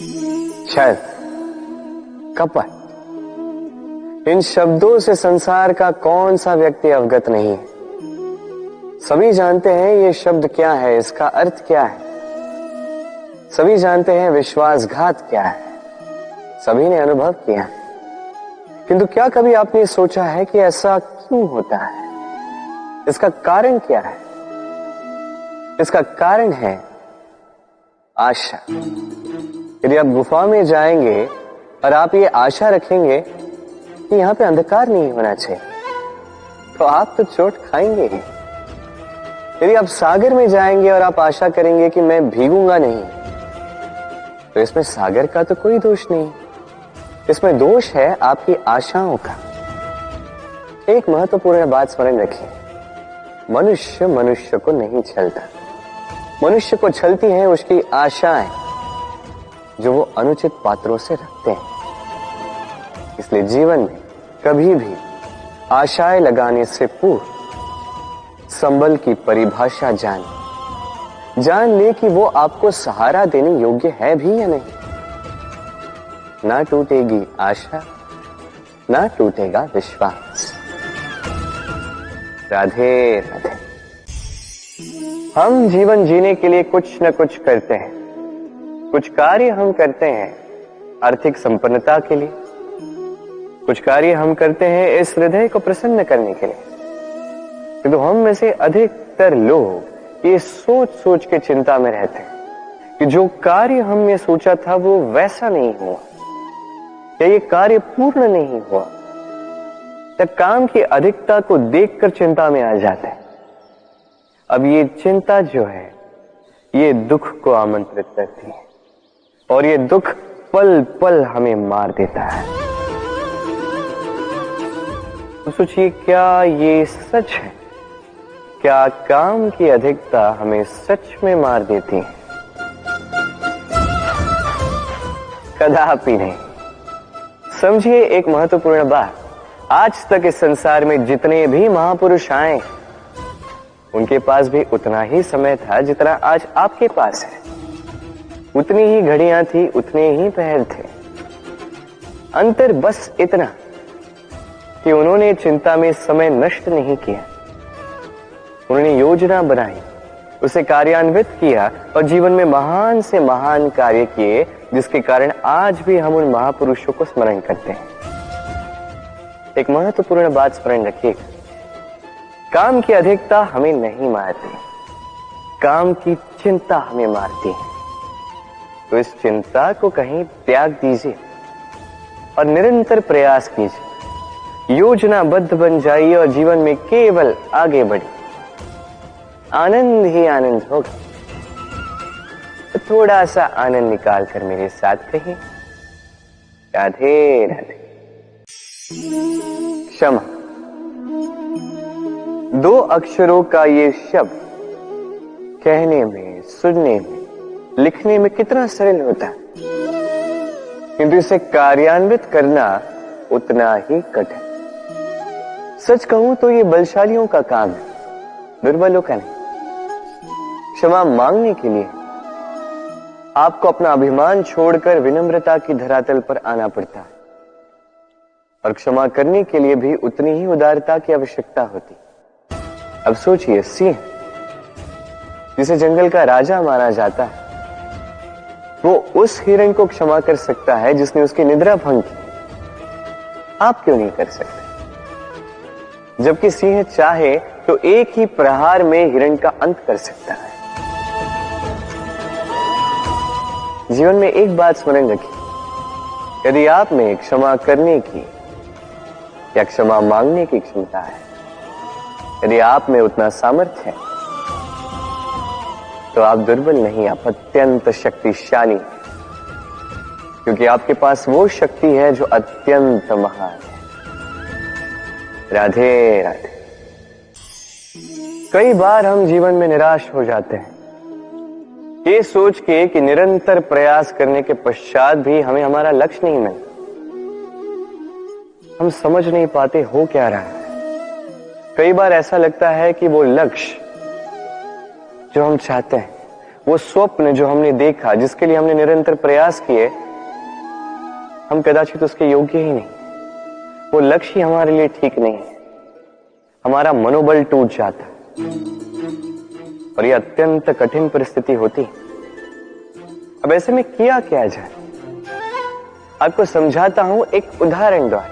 शायद, कपट, इन शब्दों से संसार का कौन सा व्यक्ति अवगत नहीं है। सभी जानते हैं ये शब्द क्या है, इसका अर्थ क्या है। सभी जानते हैं विश्वासघात क्या है, सभी ने अनुभव किया है। किंतु क्या कभी आपने सोचा है कि ऐसा क्यों होता है? इसका कारण क्या है? इसका कारण है आशा। यदि आप गुफा में जाएंगे और आप ये आशा रखेंगे कि यहां पे अंधकार नहीं होना चाहिए, तो आप तो चोट खाएंगे ही। यदि आप सागर में जाएंगे और आप आशा करेंगे कि मैं भीगूंगा नहीं, तो इसमें सागर का तो कोई दोष नहीं, इसमें दोष है आपकी आशाओं का। एक महत्वपूर्ण बात स्मरण रखिए, मनुष्य मनुष्य को नहीं छलता, मनुष्य को छलती हैं उसकी आशाएं जो वो अनुचित पात्रों से रखते हैं। इसलिए जीवन में कभी भी आशाएं लगाने से पूर्व संबल की परिभाषा जान ले कि वो आपको सहारा देने योग्य है भी या नहीं। ना टूटेगी आशा, ना टूटेगा विश्वास। राधे राधे। हम जीवन जीने के लिए कुछ न कुछ करते हैं, कुछ कार्य हम करते हैं आर्थिक संपन्नता के लिए, कुछ कार्य हम करते हैं इस हृदय को प्रसन्न करने के लिए। किंतु हम में से अधिकतर लोग ये सोच सोच के चिंता में रहते हैं कि जो कार्य हमने सोचा था वो वैसा नहीं हुआ, या ये कार्य पूर्ण नहीं हुआ। तब काम की अधिकता को देखकर चिंता में आ जाते हैं। अब ये चिंता जो है ये दुख को आमंत्रित करती है, और ये दुख पल पल हमें मार देता है। तो सोचिए, क्या ये सच है? क्या काम की अधिकता हमें सच में मार देती है? कदापि नहीं। समझिए एक महत्वपूर्ण बात, आज तक इस संसार में जितने भी महापुरुष आए उनके पास भी उतना ही समय था जितना आज आपके पास है, उतनी ही घड़ियां थी, उतने ही पहर थे। अंतर बस इतना कि उन्होंने चिंता में समय नष्ट नहीं किया, उन्होंने योजना बनाई, उसे कार्यान्वित किया और जीवन में महान से महान कार्य किए, जिसके कारण आज भी हम उन महापुरुषों को स्मरण करते हैं। एक महत्वपूर्ण बात स्मरण रखिएगा, काम की अधिकता हमें नहीं मारती, काम की चिंता हमें मारती है। तो इस चिंता को कहीं त्याग दीजिए और निरंतर प्रयास कीजिए, योजनाबद्ध बन जाइए और जीवन में केवल आगे बढ़िए। आनंद ही आनंद होगा। तो थोड़ा सा आनंद निकाल कर मेरे साथ कहिए, राधे राधे। क्षमा, दो अक्षरों का ये शब्द कहने में, सुनने में, लिखने में कितना सरल होता है, किंतु इसे कार्यान्वित करना उतना ही कठिन। सच कहूं तो ये बलशालियों का काम है, दुर्बलों का नहीं। क्षमा मांगने के लिए आपको अपना अभिमान छोड़कर विनम्रता की धरातल पर आना पड़ता है, और क्षमा करने के लिए भी उतनी ही उदारता की आवश्यकता होती। अब सोचिए, सिंह जिसे जंगल का राजा माना जाता है, वो उस हिरण को क्षमा कर सकता है जिसने उसकी निद्रा भंग की। आप क्यों नहीं कर सकते? जबकि सिंह चाहे तो एक ही प्रहार में हिरण का अंत कर सकता है। जीवन में एक बात स्मरण रखिए, यदि आप में क्षमा करने की या क्षमा मांगने की क्षमता है, यदि आप में उतना सामर्थ्य है, तो आप दुर्बल नहीं, आप अत्यंत शक्तिशाली, क्योंकि आपके पास वो शक्ति है जो अत्यंत महान है। राधे राधे। कई बार हम जीवन में निराश हो जाते हैं, ये सोच के कि निरंतर प्रयास करने के पश्चात भी हमें हमारा लक्ष्य नहीं मिलता। हम समझ नहीं पाते हो क्या रहा है। कई बार ऐसा लगता है कि वो लक्ष्य जो हम चाहते हैं वो स्वप्न जो हमने देखा, जिसके लिए हमने निरंतर प्रयास किए, हम कदाचित उसके योग्य ही नहीं, वो लक्ष्य हमारे लिए ठीक नहीं है, हमारा मनोबल टूट जाता और ये अत्यंत कठिन परिस्थिति होती। अब ऐसे में किया क्या जाए, आपको समझाता हूं एक उदाहरण द्वारा।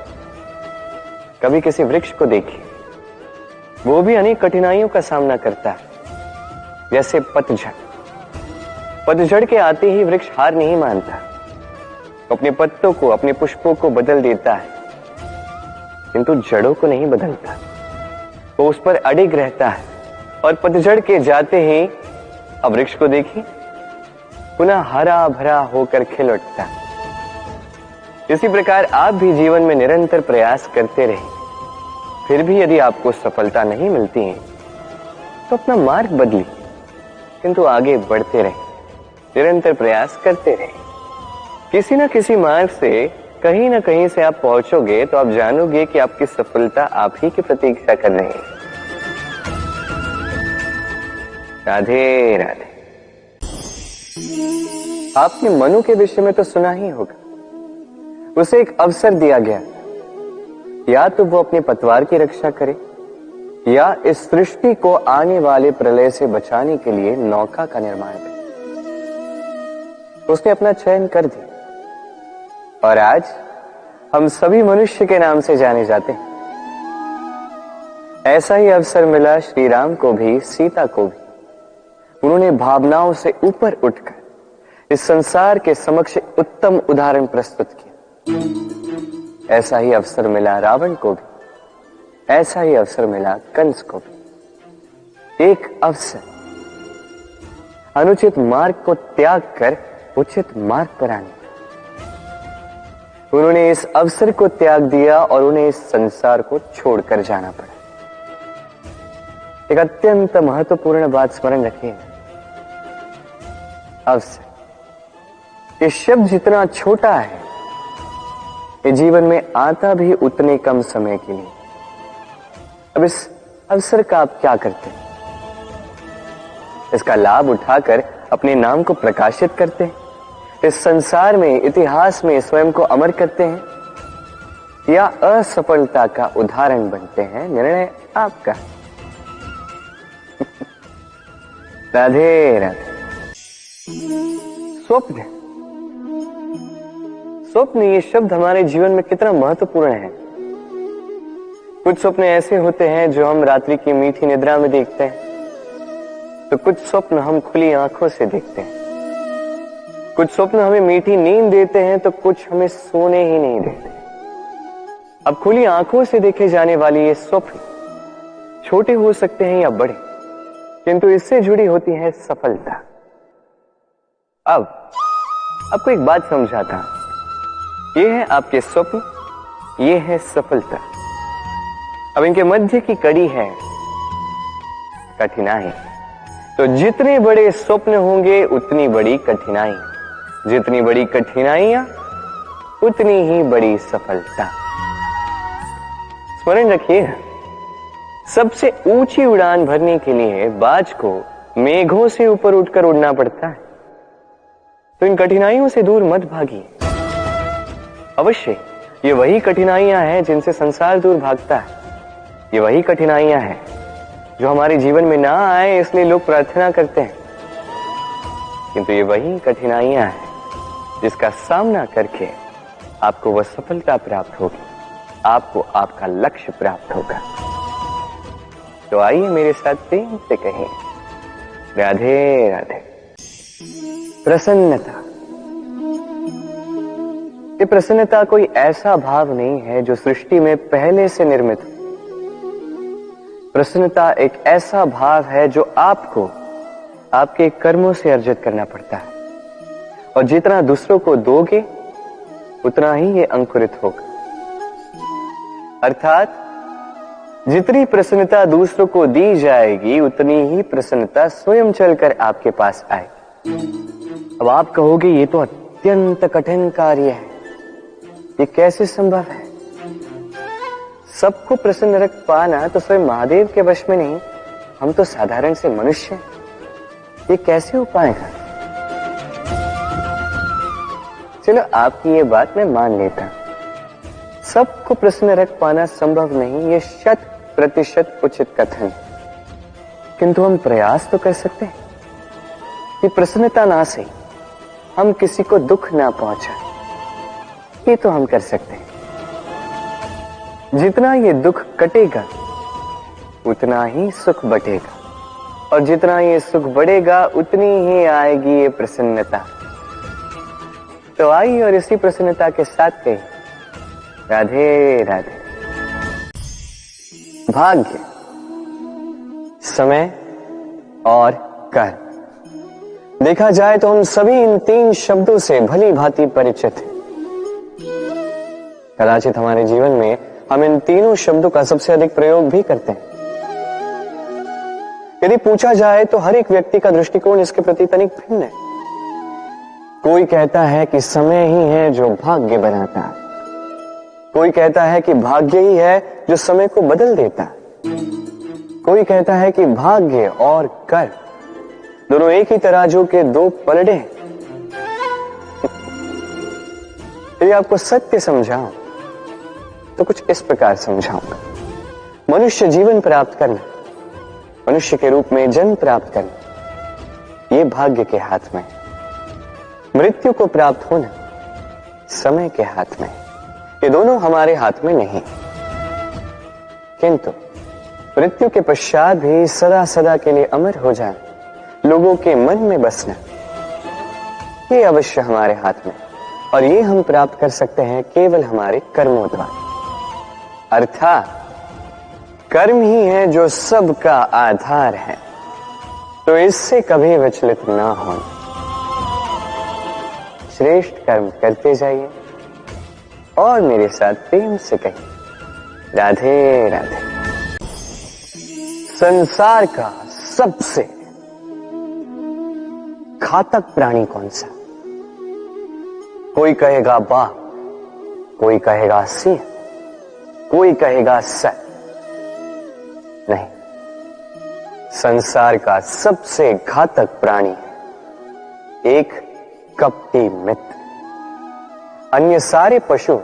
कभी किसी वृक्ष को देखिए, वो भी अनेक कठिनाइयों का सामना करता है, जैसे पतझड़। पतझड़ के आते ही वृक्ष हार नहीं मानता, अपने पत्तों को, अपने पुष्पों को बदल देता है, किंतु जड़ों को नहीं बदलता। वो उस पर अडिग रहता है और पतझड़ के जाते ही अब वृक्ष को देखिए, पुनः हरा भरा होकर खिल उठता। इसी प्रकार आप भी जीवन में निरंतर प्रयास करते रहे, फिर भी यदि आपको सफलता नहीं मिलती है तो अपना मार्ग बदलिए, किंतु आगे बढ़ते रहे, निरंतर प्रयास करते रहे। किसी न किसी मार्ग से, कहीं ना कहीं से आप पहुंचोगे तो आप जानोगे कि आपकी सफलता आप ही की प्रतीक्षा कर रही है। राधे राधे। आपने मनु के विषय में तो सुना ही होगा। उसे एक अवसर दिया गया, या तो वो अपने पतवार की रक्षा करे या इस सृष्टि को आने वाले प्रलय से बचाने के लिए नौका का निर्माण करे। उसने अपना चयन कर दिया और आज हम सभी मनुष्य के नाम से जाने जाते हैं। ऐसा ही अवसर मिला श्री राम को भी, सीता को भी। उन्होंने भावनाओं से ऊपर उठकर इस संसार के समक्ष उत्तम उदाहरण प्रस्तुत किया। ऐसा ही अवसर मिला रावण को भी, ऐसा ही अवसर मिला कंस को भी। एक अवसर, अनुचित मार्ग को त्याग कर उचित मार्ग पर आने। उन्होंने इस अवसर को त्याग दिया और उन्हें इस संसार को छोड़कर जाना पड़ा। एक अत्यंत महत्वपूर्ण बात स्मरण रखिए, अवसर। ये शब्द जितना छोटा है, ये जीवन में आता भी उतने कम समय के लिए। अब इस अवसर का आप क्या करते हैं? इसका लाभ उठाकर अपने नाम को प्रकाशित करते हैं, इस संसार में, इतिहास में स्वयं को अमर करते हैं, या असफलता का उदाहरण बनते हैं? निर्णय आपका। राधे राधे। स्वप्न, स्वप्न ये शब्द हमारे जीवन में कितना महत्वपूर्ण है। कुछ स्वप्न ऐसे होते हैं जो हम रात्रि की मीठी निद्रा में देखते हैं, तो कुछ स्वप्न हम खुली आंखों से देखते हैं। कुछ स्वप्न हमें मीठी नींद देते हैं, तो कुछ हमें सोने ही नहीं देते। अब खुली आंखों से देखे जाने वाली ये स्वप्न छोटे हो सकते हैं या बड़े, किंतु इससे जुड़ी होती है सफलता। अब आपको एक बात समझाता हूं, ये है आपके स्वप्न, ये है सफलता। अब इनके मध्य की कड़ी है कठिनाई। तो जितने बड़े स्वप्न होंगे उतनी बड़ी कठिनाई, जितनी बड़ी कठिनाइयां उतनी ही बड़ी सफलता। स्मरण रखिए, सबसे ऊंची उड़ान भरने के लिए बाज को मेघों से ऊपर उठकर उड़ना पड़ता है। तो इन कठिनाइयों से दूर मत भागिए। अवश्य ये वही कठिनाइयां हैं जिनसे संसार दूर भागता है। ये वही कठिनाइयां हैं जो हमारे जीवन में ना आए इसलिए लोग प्रार्थना करते हैं, किंतु ये वही कठिनाइयां हैं जिसका सामना करके आपको वह सफलता प्राप्त होगी, आपको आपका लक्ष्य प्राप्त होगा। तो आइए मेरे साथ प्रेम से कहें, राधे राधे। प्रसन्नता। ये प्रसन्नता कोई ऐसा भाव नहीं है जो सृष्टि में पहले से निर्मित हो। प्रसन्नता एक ऐसा भाव है जो आपको आपके कर्मों से अर्जित करना पड़ता है, और जितना दूसरों को दोगे उतना ही ये अंकुरित होगा। अर्थात जितनी प्रसन्नता दूसरों को दी जाएगी उतनी ही प्रसन्नता स्वयं चलकर आपके पास आएगी। अब आप कहोगे ये तो अत्यंत कठिन कार्य है, ये कैसे संभव है? सबको प्रसन्न रख पाना तो स्वयं महादेव के वश में नहीं, हम तो साधारण से मनुष्य हैं। ये कैसे हो पाएगा? चलो आपकी ये बात मैं मान लेता, सबको प्रश्न रख पाना संभव नहीं, ये 100% उचित कथन, किंतु हम प्रयास तो कर सकते हैं कि प्रसन्नता ना सही, हम किसी को दुख ना पहुंचाए, ये तो हम कर सकते हैं। जितना ये दुख कटेगा उतना ही सुख बढ़ेगा, और जितना ये सुख बढ़ेगा उतनी ही आएगी ये प्रसन्नता। तो आइए और इसी प्रसन्नता के साथ कहिए राधे राधे। भाग्य, समय और कर्म, देखा जाए तो हम सभी इन 3 शब्दों से भली भांति परिचित हैं। कदाचित हमारे जीवन में हम इन तीनों शब्दों का सबसे अधिक प्रयोग भी करते हैं। यदि पूछा जाए तो हर एक व्यक्ति का दृष्टिकोण इसके प्रति तनिक भिन्न है। कोई कहता है कि समय ही है जो भाग्य बनाता है, कोई कहता है कि भाग्य ही है जो समय को बदल देता है, कोई कहता है कि भाग्य और कर्म दोनों एक ही तराजू के 2 पलड़े हैं। यदि आपको सत्य समझाऊं तो कुछ इस प्रकार समझाऊंगा। मनुष्य जीवन प्राप्त करना, मनुष्य के रूप में जन्म प्राप्त करना, ये भाग्य के हाथ में है। मृत्यु को प्राप्त होना समय के हाथ में है। ये दोनों हमारे हाथ में नहीं, किंतु मृत्यु के पश्चात भी सदा सदा के लिए अमर हो जाना, लोगों के मन में बसना, ये अवश्य हमारे हाथ में, और ये हम प्राप्त कर सकते हैं केवल हमारे कर्मों द्वारा। अर्थात कर्म ही है जो सबका आधार है, तो इससे कभी विचलित ना हो। श्रेष्ठ कर्म करते जाइए और मेरे साथ प्रेम से कहिए राधे राधे। संसार का सबसे घातक प्राणी कौन सा? कोई कहेगा बाघ, कोई कहेगा सिंह, कोई कहेगा सर। नहीं, संसार का सबसे घातक प्राणी है एक कपटी मित्र। अन्य सारे पशु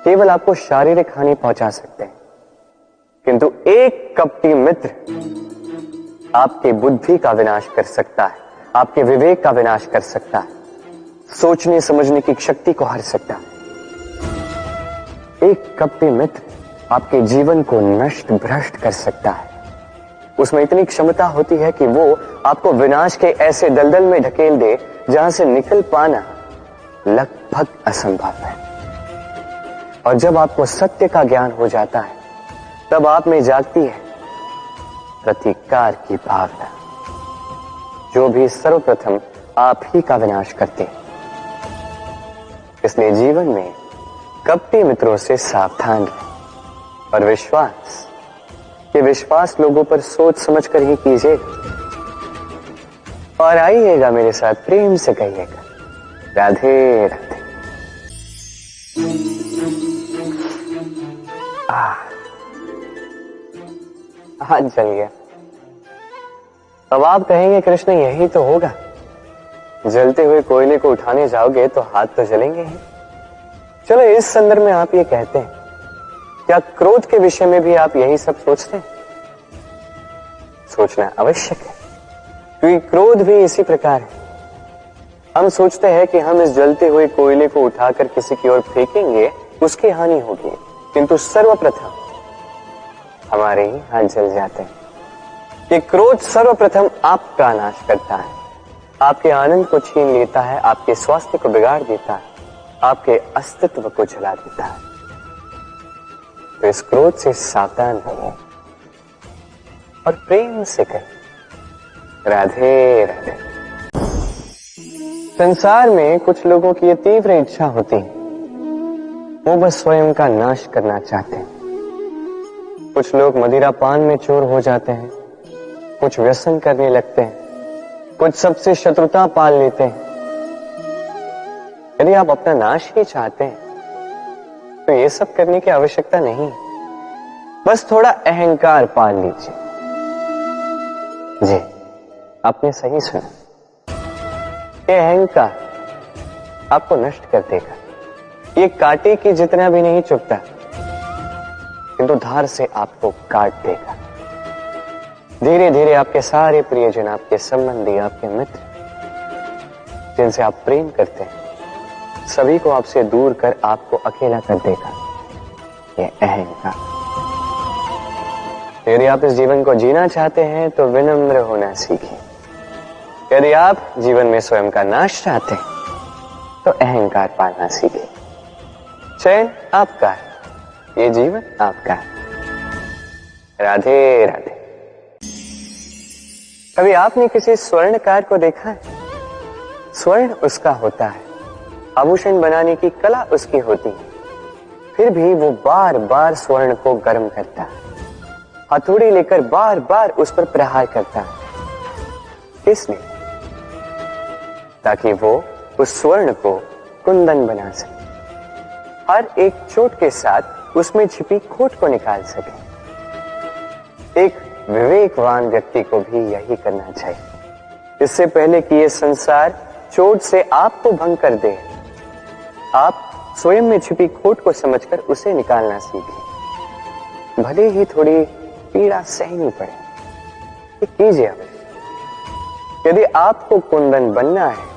केवल आपको शारीरिक हानि पहुंचा सकते हैं, किंतु एक कपटी मित्र आपके बुद्धि का विनाश कर सकता है, आपके विवेक का विनाश कर सकता है, सोचने समझने की शक्ति को हर सकता है। एक कपटी मित्र आपके जीवन को नष्ट भ्रष्ट कर सकता है। उसमें इतनी क्षमता होती है कि वो आपको विनाश के ऐसे दलदल में ढकेल दे जहां से निकल पाना लगभग असंभव है। और जब आपको सत्य का ज्ञान हो जाता है तब आप में जागती है प्रतिकार की भावना, जो भी सर्वप्रथम आप ही का विनाश करते हैं। इसलिए जीवन में कपटी मित्रों से सावधान रहें, और विश्वास, ये विश्वास लोगों पर सोच समझ कर ही कीजिएगा। और आइएगा मेरे साथ प्रेम से कहिएगा राधे राधे। हाथ जल गया। अब आप कहेंगे कृष्ण यही तो होगा, जलते हुए कोयले को उठाने जाओगे तो हाथ तो जलेंगे ही। चलो इस संदर्भ में आप ये कहते हैं, क्या क्रोध के विषय में भी आप यही सब सोचते हैं? सोचना आवश्यक है, क्योंकि क्रोध भी इसी प्रकार है। हम सोचते हैं कि हम इस जलते हुए कोयले को उठाकर किसी की ओर फेंकेंगे, उसकी हानि होगी, किंतु सर्वप्रथम हमारे ही हाथ जल जाते हैं। ये क्रोध सर्वप्रथम आपका नाश करता है, आपके आनंद को छीन लेता है, आपके स्वास्थ्य को बिगाड़ देता है, आपके अस्तित्व को जला देता है। तो इस क्रोध से सावधान रहिए और प्रेम से कहिए राधे राधे। संसार में कुछ लोगों की ये तीव्र इच्छा होती है, वो बस स्वयं का नाश करना चाहते हैं। कुछ लोग मदिरा पान में चोर हो जाते हैं, कुछ व्यसन करने लगते हैं, कुछ सबसे शत्रुता पाल लेते हैं। यदि आप अपना नाश ही चाहते हैं तो ये सब करने की आवश्यकता नहीं है, बस थोड़ा अहंकार पाल लीजिए। जी, आपने सही सुना, ये अहंकार आपको नष्ट कर देगा। ये कांटे की जितना भी नहीं चुभता, किंतु धार से आपको काट देगा। धीरे धीरे आपके सारे प्रियजन, आपके संबंधी, आपके मित्र, जिनसे आप प्रेम करते हैं, सभी को आपसे दूर कर आपको अकेला कर देगा ये अहंकार। यदि आप इस जीवन को जीना चाहते हैं तो विनम्र होना सीखें। यदि आप जीवन में स्वयं का नाश चाहते हैं तो अहंकार पालना सीखें। चयन आपका है, ये जीवन आपका है। राधे राधे। कभी आपने किसी स्वर्णकार को देखा है? स्वर्ण उसका होता है, आभूषण बनाने की कला उसकी होती है, फिर भी वो बार बार स्वर्ण को गर्म करता है, हथौड़ी लेकर बार बार उस पर प्रहार करता है। इसलिए ताकि वो उस स्वर्ण को कुंदन बना सके, हर एक चोट के साथ उसमें छिपी खोट को निकाल सके। एक विवेकवान व्यक्ति को भी यही करना चाहिए। इससे पहले कि ये संसार चोट से आपको भंग कर दे, आप स्वयं में छिपी खोट को समझकर उसे निकालना सीखें। भले ही थोड़ी पीड़ा सहनी पड़े, ये कीजिए अवश्य। यदि आपको कुंदन बनना है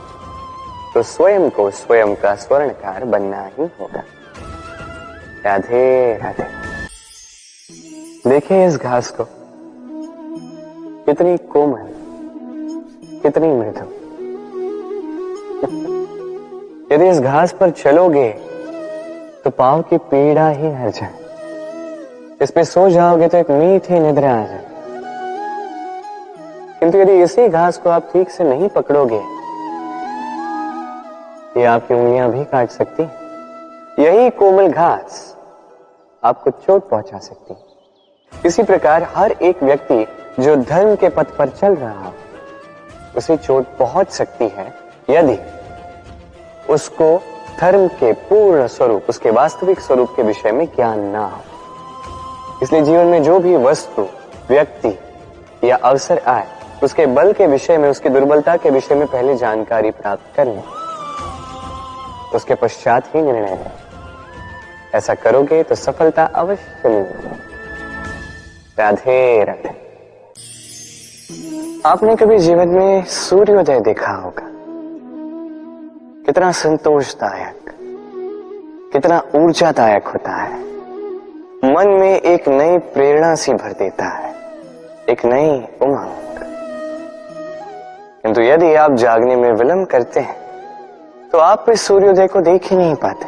तो स्वयं को स्वयं का स्वर्णकार बनना ही होगा। राधे राधे। देखिए इस घास को, कितनी कोमल, कितनी मृदु। यदि इस घास पर चलोगे तो पांव की पीड़ा ही हर जाए, इस पे सो जाओगे तो एक मीठी निद्रा आ जाए। किंतु यदि इसी घास को आप ठीक से नहीं पकड़ोगे, ये आपकी उंगलियां भी काट सकती है। यही कोमल घास आपको चोट पहुंचा सकती है। इसी प्रकार हर एक व्यक्ति जो धर्म के पथ पर चल रहा हो, उसे चोट पहुंच सकती है यदि उसको धर्म के पूर्ण स्वरूप, उसके वास्तविक स्वरूप के विषय में ज्ञान ना हो। इसलिए जीवन में जो भी वस्तु, व्यक्ति या अवसर आए, उसके बल के विषय में, उसकी दुर्बलता के विषय में पहले जानकारी प्राप्त कर लें, उसके पश्चात ही निर्णय लें। ऐसा करोगे तो सफलता अवश्य मिलेगी। राधे राधे। आपने कभी जीवन में सूर्योदय देखा होगा? कितना संतोषदायक, कितना ऊर्जादायक होता है। मन में एक नई प्रेरणा सी भर देता है, एक नई उमंग। किंतु यदि आप जागने में विलंब करते हैं तो आप इस सूर्योदय को देख ही नहीं पाते।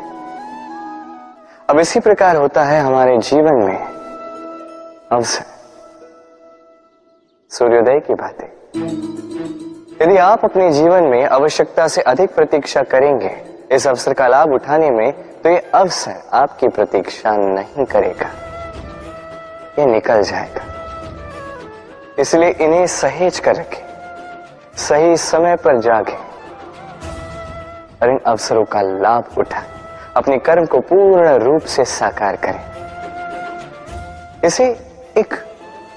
अब इसी प्रकार होता है हमारे जीवन में अवसर, सूर्योदय की बातें। यदि आप अपने जीवन में आवश्यकता से अधिक प्रतीक्षा करेंगे इस अवसर का लाभ उठाने में, तो ये अवसर आपकी प्रतीक्षा नहीं करेगा, ये निकल जाएगा। इसलिए इन्हें सहेज कर रखें, सही समय पर जागें और इन अवसरों का लाभ उठाएं, अपने कर्म को पूर्ण रूप से साकार करें। इसे एक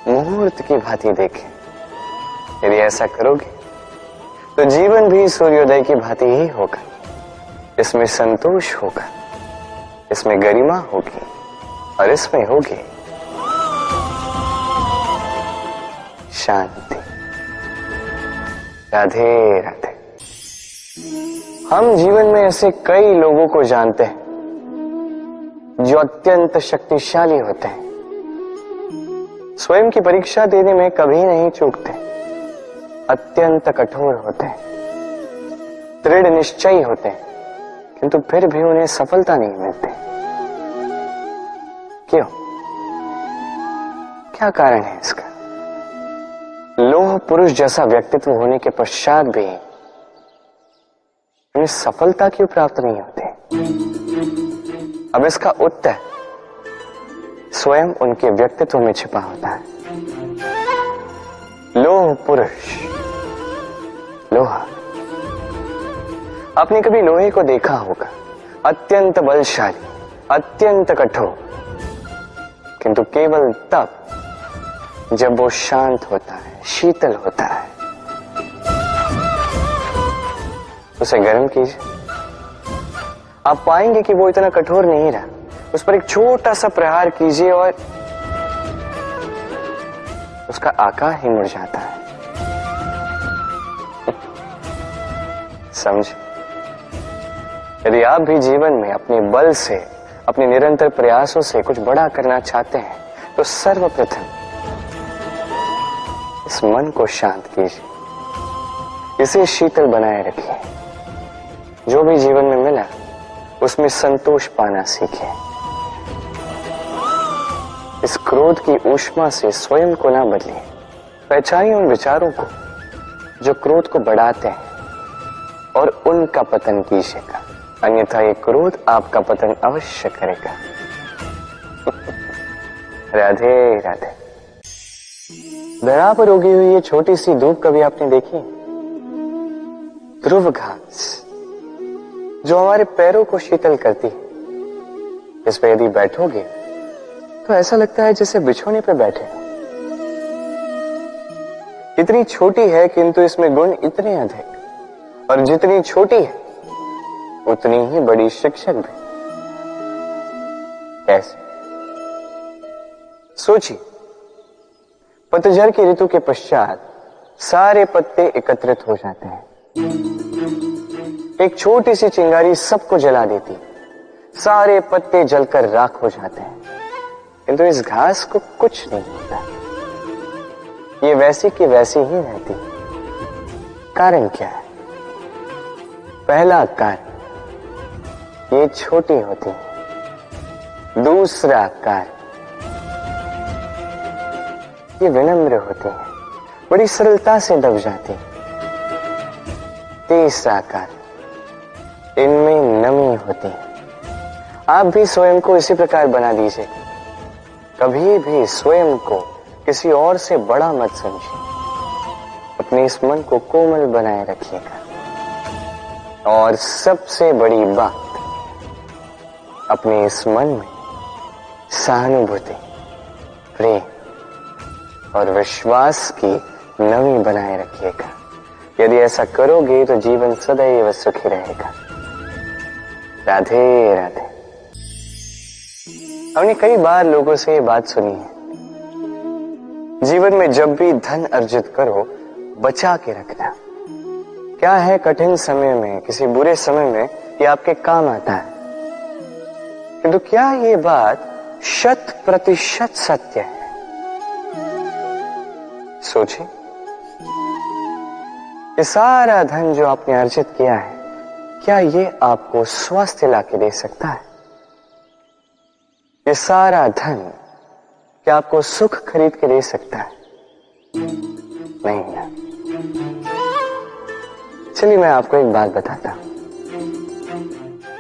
मुहूर्त की भांति देखें। यदि ऐसा करोगे तो जीवन भी सूर्योदय की भांति ही होगा। इसमें संतोष होगा, इसमें गरिमा होगी और इसमें होगी शांति। राधे राधे। हम जीवन में ऐसे कई लोगों को जानते हैं जो अत्यंत शक्तिशाली होते हैं, स्वयं की परीक्षा देने में कभी नहीं चूकते, अत्यंत कठोर होते हैं, दृढ़ निश्चयी होते हैं, किंतु फिर भी उन्हें सफलता नहीं मिलती। क्यों? क्या कारण है इसका? लोह पुरुष जैसा व्यक्तित्व होने के पश्चात भी उन्हें सफलता क्यों प्राप्त नहीं होती? अब इसका उत्तर स्वयं उनके व्यक्तित्व में छिपा होता है। लोह पुरुष, लोहा। आपने कभी लोहे को देखा होगा, अत्यंत बलशाली, अत्यंत कठोर, किंतु केवल तब जब वो शांत होता है, शीतल होता है, उसे गर्म कीजिए। आप पाएंगे कि वो इतना कठोर नहीं रहा। उस पर एक छोटा सा प्रहार कीजिए और उसका आकार ही मुड़ जाता है। समझ, यदि आप भी जीवन में अपने बल से, अपने निरंतर प्रयासों से कुछ बड़ा करना चाहते हैं तो सर्वप्रथम इस मन को शांत कीजिए, इसे शीतल बनाए रखिए। जो भी जीवन में मिला उसमें संतोष पाना सीखिए। इस क्रोध की ऊष्मा से स्वयं को ना बदलिए। पहचानिए उन विचारों को जो क्रोध को बढ़ाते हैं और उनका पतन कीजिएगा, अन्यथा ये क्रोध आपका पतन अवश्य करेगा। राधे राधे। धरा पर उगी हुई ये छोटी सी धूप कभी आपने देखी? ध्रुव घास जो हमारे पैरों को शीतल करती है, इस पे यदि बैठोगे तो ऐसा लगता है जैसे बिछोने पे बैठे हो। इतनी छोटी है किंतु इसमें गुण इतने अधिक, और जितनी छोटी है उतनी ही बड़ी शिक्षक भी। कैसे? सोचिए, पतझड़ की ऋतु के पश्चात सारे पत्ते एकत्रित हो जाते हैं। एक छोटी सी चिंगारी सबको जला देती, सारे पत्ते जलकर राख हो जाते हैं, किंतु इस घास को कुछ नहीं होता। ये वैसी की वैसी ही रहती। कारण क्या है? पहला कारण, ये छोटी होती है। दूसरा कारण, ये विनम्र होती है, बड़ी सरलता से दब जाती है। तीसरा कारण, इनमें नमी होती है। आप भी स्वयं को इसी प्रकार बना दीजिए। कभी भी स्वयं को किसी और से बड़ा मत समझिए। अपने इस मन को कोमल बनाए रखिएगा। और सबसे बड़ी बात, अपने इस मन में सहानुभूति, प्रेम और विश्वास की नमी बनाए रखिएगा। यदि ऐसा करोगे तो जीवन सदैव सुखी रहेगा। राधे राधे। हमने कई बार लोगों से ये बात सुनी है, जीवन में जब भी धन अर्जित करो बचा के रखना। क्या है, कठिन समय में, किसी बुरे समय में ये आपके काम आता है। किंतु क्या ये बात 100% सत्य है? सोचिए, ये सारा धन जो आपने अर्जित किया है, क्या ये आपको स्वास्थ्य लाके दे सकता है? ये सारा धन क्या आपको सुख खरीद के दे सकता है? नहीं ना। चलिए मैं आपको एक बात बताता हूं।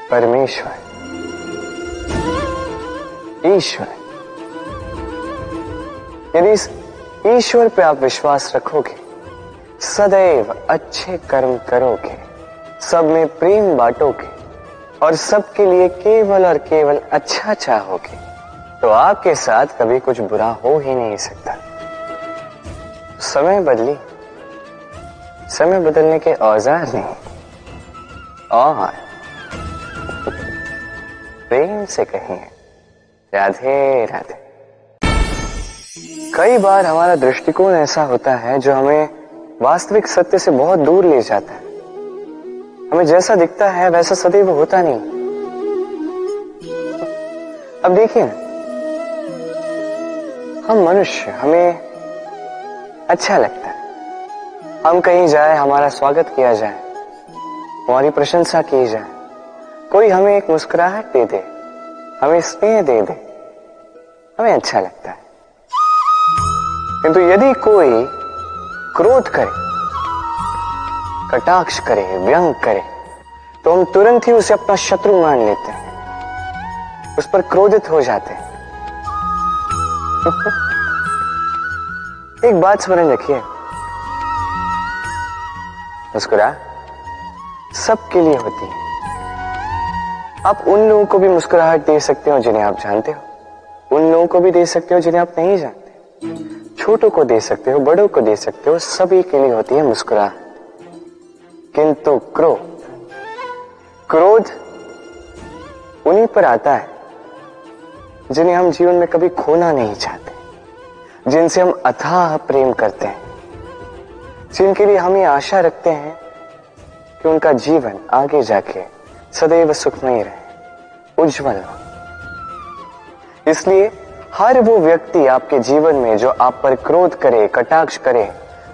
परमेश्वर, ईश्वर, यदि इस ईश्वर पे आप विश्वास रखोगे, सदैव अच्छे कर्म करोगे, सब में प्रेम बांटोगे और सबके लिए केवल और केवल अच्छा चाहोगे, तो आपके साथ कभी कुछ बुरा हो ही नहीं सकता। समय बदली, समय बदलने के औजार नहीं, और प्रेम से कहें राधे राधे। कई बार हमारा दृष्टिकोण ऐसा होता है जो हमें वास्तविक सत्य से बहुत दूर ले जाता है। हमें जैसा दिखता है वैसा सदैव होता नहीं। अब देखिए, हम मनुष्य, हमें अच्छा लगता है हम कहीं जाए, हमारा स्वागत किया जाए, हमारी प्रशंसा की जाए, कोई हमें एक मुस्कुराहट दे दे, हमें स्नेह दे दे, हमें अच्छा लगता है। किंतु यदि कोई क्रोध करे, कटाक्ष करे, व्यंग करे, तो हम तुरंत ही उसे अपना शत्रु मान लेते हैं, उस पर क्रोधित हो जाते हैं। एक बात स्मरण रखिए, मुस्कुरा सबके लिए होती है। आप उन लोगों को भी मुस्कुराहट दे सकते हो जिन्हें आप जानते हो, उन लोगों को भी दे सकते हो जिन्हें आप नहीं जानते, छोटों को दे सकते हो, बड़ों को दे सकते हो, सभी के लिए होती है मुस्कुराहट। किंतु क्रोध क्रोध उन्हीं पर आता है जिन्हें हम जीवन में कभी खोना नहीं चाहते, जिनसे हम अथाह प्रेम करते हैं, जिनके लिए हम ये आशा रखते हैं कि उनका जीवन आगे जाके सदैव सुखमय रहे, उज्जवल हो। इसलिए हर वो व्यक्ति आपके जीवन में जो आप पर क्रोध करे, कटाक्ष करे,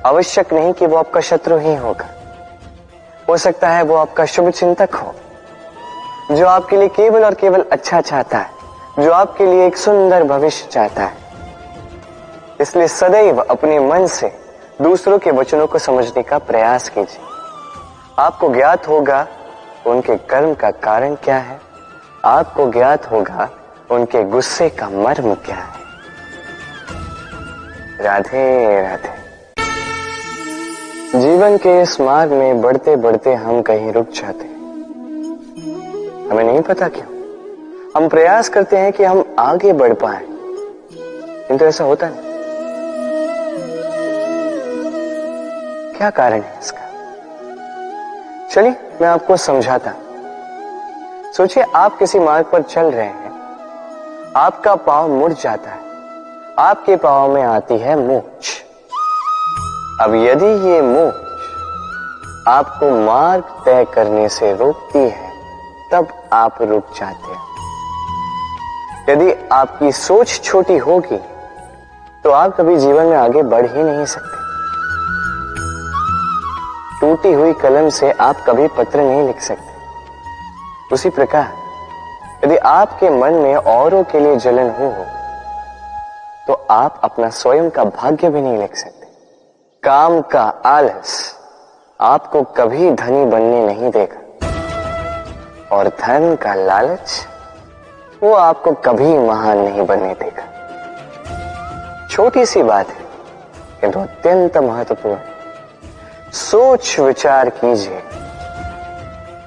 आवश्यक नहीं कि वो आपका शत्रु ही होगा। हो सकता है वो आपका शुभ चिंतक हो, जो आपके लिए केवल और केवल अच्छा चाहता है, जो आपके लिए एक सुंदर भविष्य चाहता है। इसलिए सदैव अपने मन से दूसरों के वचनों को समझने का प्रयास कीजिए। आपको ज्ञात होगा उनके कर्म का कारण क्या है, आपको ज्ञात होगा उनके गुस्से का मर्म क्या है। राधे राधे। जीवन के इस मार्ग में बढ़ते बढ़ते हम कहीं रुक जाते हैं, हमें नहीं पता क्यों। हम प्रयास करते हैं कि हम आगे बढ़ पाए, किंतु ऐसा होता नहीं। क्या कारण है इसका? चलिए मैं आपको समझाता। सोचिए आप किसी मार्ग पर चल रहे हैं, आपका पांव मुड़ जाता है, आपके पांव में आती है मूंछ। अब यदि ये मूंछ आपको मार्ग तय करने से रोकती है, तब आप रुक जाते हैं। यदि आपकी सोच छोटी होगी तो आप कभी जीवन में आगे बढ़ ही नहीं सकते। टूटी हुई कलम से आप कभी पत्र नहीं लिख सकते। उसी प्रकार यदि आपके मन में औरों के लिए जलन हो तो आप अपना स्वयं का भाग्य भी नहीं लिख सकते। काम का आलस आपको कभी धनी बनने नहीं देगा, और धन का लालच वो आपको कभी महान नहीं बनने देगा। छोटी सी बात है किंतु अत्यंत महत्वपूर्ण। सोच विचार कीजिए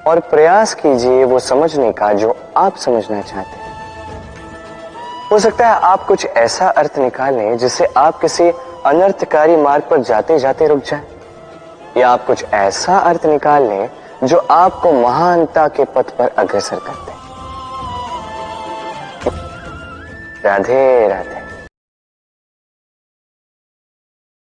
और प्रयास कीजिए वो समझने का जो आप समझना चाहते हैं। हो सकता है आप कुछ ऐसा अर्थ निकालें जिससे आप किसी अनर्थकारी मार्ग पर जाते जाते रुक जाएं, या आप कुछ ऐसा अर्थ निकाल लें जो आपको महानता के पथ पर अग्रसर करते हैं। राधे राधे।